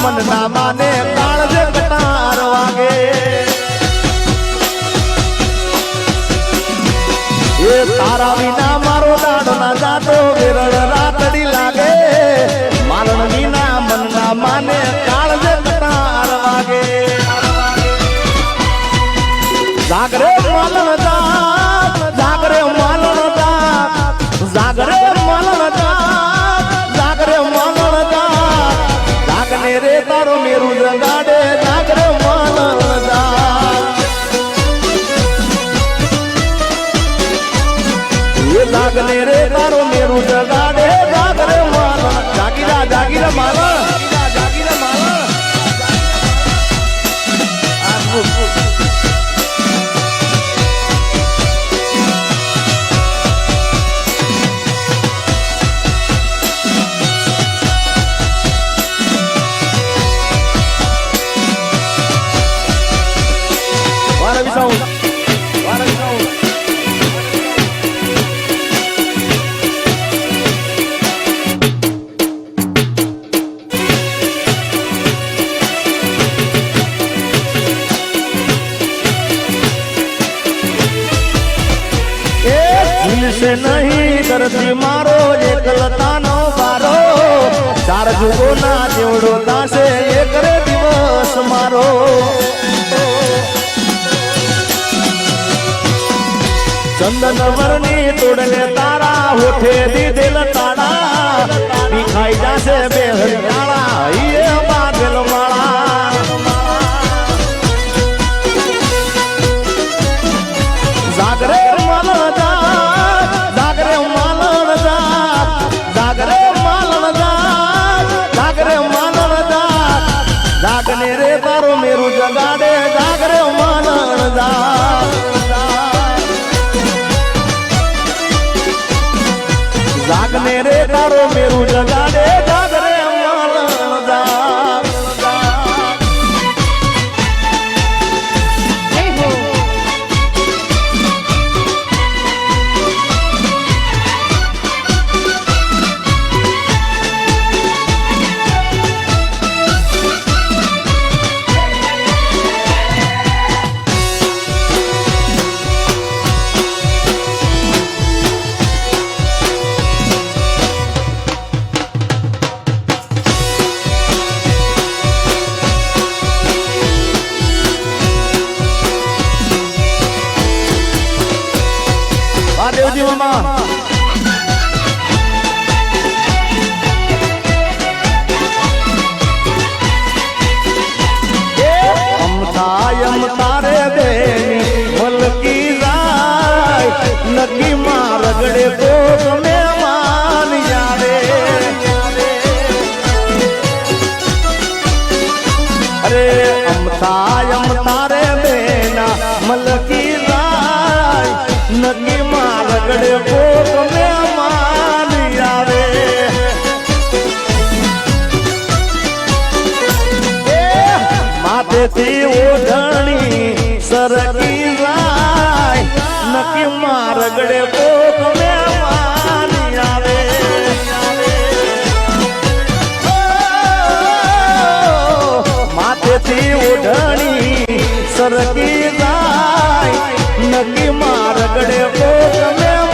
મન ના માને કાળજે કટાર વાગે એ તારા વિના મારો દાડો ના જાતો વિરળ રાતડી લાગે મારણ વિના મન ના માને કાળજે કટાર વાગે જાગરે માલણ જાગ જાગરે માલણ જાગ જાગરે માલણ જાગ જાગરે માલણ જાગ જાગને રે તારો મેરું જગાડે જાગરે માલણ જાગ એ જાગને રે તારો મેરું જગાડે જાગરે માલણ જાગીરા માલણ જાગીરા માલણ से नहीं करती मारो एकलता नो बारो चार जुगो ना जेवड़ो दासे एक रे दिवस मारो चंदन वर्णी तोड़ने तारा होठे दी दिल ताड़ा दिखाई जासे बेहरियाला ये बादल माला जागरे माला जागरे मालन जागरे मालन जागरे मालन जागने रे तारो मेरू जगाड़े जागरे मालन जागने रे तारो मेरू जगाड़े जागरे मालन देवजी मामा हम तारे देनी मलकी जाय नकी मारगड़े को तुम्हें मान यारे अरे हम तारे देना मलकी जाय नकी मारगड़े को तुम्हें मान यारे माथे थी ओढ़नी सरकी जाय नकी मारगड़े को तुम्हें मान यारे माथे थी ओढ़नी सरकी जाय नकी मारगड़े को तुम्हें